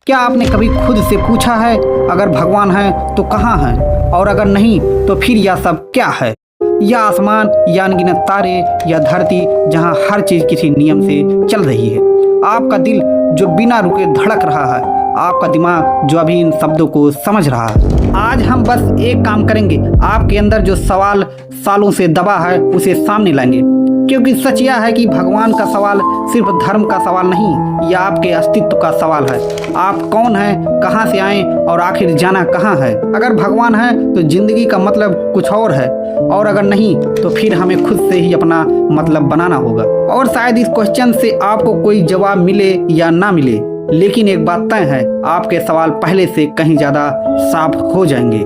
क्या आपने कभी खुद से पूछा है, अगर भगवान है तो कहाँ है, और अगर नहीं तो फिर यह सब क्या है? यह आसमान या अनगिनत तारे या धरती जहाँ हर चीज किसी नियम से चल रही है? आपका दिल जो बिना रुके धड़क रहा है, आपका दिमाग जो अभी इन शब्दों को समझ रहा है। आज हम बस एक काम करेंगे, आपके अंदर जो सवाल सालों से दबा है उसे सामने लाएंगे। क्योंकि सच यह है कि भगवान का सवाल सिर्फ धर्म का सवाल नहीं, यह आपके अस्तित्व का सवाल है। आप कौन हैं, कहाँ से आए और आखिर जाना कहाँ है? अगर भगवान है तो जिंदगी का मतलब कुछ और है, और अगर नहीं तो फिर हमें खुद से ही अपना मतलब बनाना होगा। और शायद इस क्वेश्चन से आपको कोई जवाब मिले या ना मिले, लेकिन एक बात तय है, आपके सवाल पहले से कहीं ज्यादा साफ हो जाएंगे।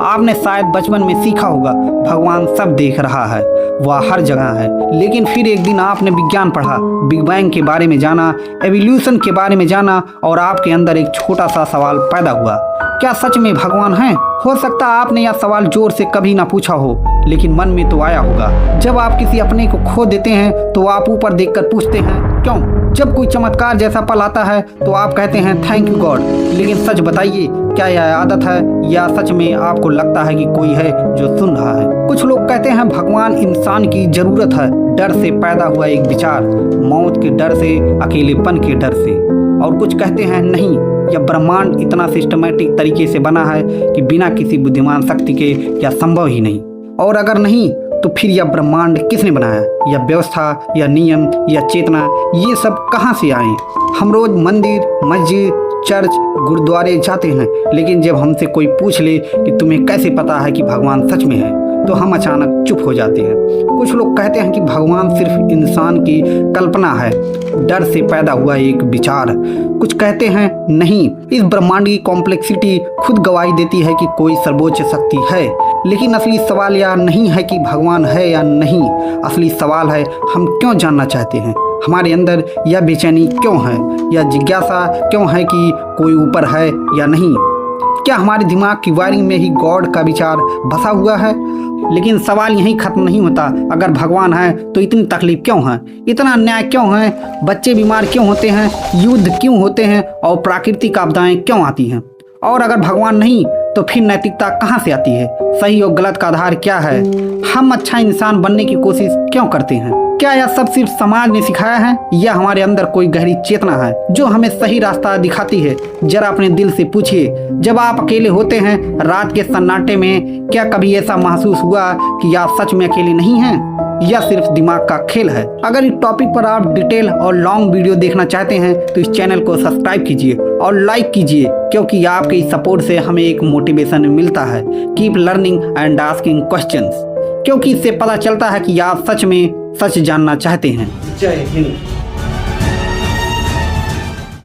आपने शायद बचपन में सीखा होगा भगवान सब देख रहा है, वह हर जगह है। लेकिन फिर एक दिन आपने विज्ञान पढ़ा, बिग बैंग के बारे में जाना, एवोल्यूशन के बारे में जाना, और आपके अंदर एक छोटा सा सवाल पैदा हुआ, क्या सच में भगवान है? हो सकता आपने यह सवाल जोर से कभी ना पूछा हो, लेकिन मन में तो आया होगा। जब आप किसी अपने को खो देते हैं तो आप ऊपर देखकर पूछते हैं क्यों? जब कोई चमत्कार जैसा पल आता है तो आप कहते हैं थैंक यू गॉड। लेकिन सच बताइए, क्या यह आदत है या सच में आपको लगता है कि कोई है जो सुन रहा है? कुछ लोग कहते हैं भगवान इंसान की जरूरत है, डर से पैदा हुआ एक विचार, मौत के डर से, अकेलेपन के डर से। और कुछ कहते हैं नहीं, यह ब्रह्मांड इतना सिस्टमैटिक तरीके से बना है कि बिना किसी बुद्धिमान शक्ति के यह संभव ही नहीं। और अगर नहीं तो फिर यह ब्रह्मांड किसने बनाया? यह व्यवस्था, यह नियम, यह चेतना, ये सब कहाँ से आए? हम रोज मंदिर, मस्जिद, चर्च, गुरुद्वारे जाते हैं, लेकिन जब हमसे कोई पूछ ले कि तुम्हें कैसे पता है कि भगवान सच में है, तो हम अचानक चुप हो जाते हैं। कुछ लोग कहते हैं कि भगवान सिर्फ इंसान की कल्पना है, डर से पैदा हुआ एक विचार। कुछ कहते हैं नहीं, इस ब्रह्मांड की कॉम्प्लेक्सिटी खुद गवाही देती है कि कोई सर्वोच्च शक्ति है। लेकिन असली सवाल यह नहीं है कि भगवान है या नहीं, असली सवाल है हम क्यों जानना चाहते हैं। हमारे अंदर यह बेचैनी क्यों है, यह जिज्ञासा क्यों है कि कोई ऊपर है या नहीं? क्या हमारे दिमाग की वायरिंग में ही गॉड का विचार बसा हुआ है? लेकिन सवाल यहीं खत्म नहीं होता। अगर भगवान है तो इतनी तकलीफ क्यों है, इतना अन्याय क्यों है, बच्चे बीमार क्यों होते हैं, युद्ध क्यों होते हैं, और प्राकृतिक आपदाएं क्यों आती हैं? और अगर भगवान नहीं तो फिर नैतिकता कहाँ से आती है? सही और गलत का आधार क्या है? हम अच्छा इंसान बनने की कोशिश क्यों करते हैं? क्या यह सब सिर्फ समाज ने सिखाया है, या हमारे अंदर कोई गहरी चेतना है जो हमें सही रास्ता दिखाती है? जरा अपने दिल से पूछिए, जब आप अकेले होते हैं रात के सन्नाटे में, क्या कभी ऐसा महसूस हुआ कि आप सच में अकेले नहीं हैं? यह सिर्फ दिमाग का खेल है। अगर इस टॉपिक पर आप डिटेल और लॉन्ग वीडियो देखना चाहते हैं तो इस चैनल को सब्सक्राइब कीजिए और लाइक कीजिए, क्योंकि आपके सपोर्ट से हमें एक मोटिवेशन मिलता है। Keep learning and asking questions, क्योंकि इससे पता चलता है कि आप सच में सच जानना चाहते हैं। जय हिंद।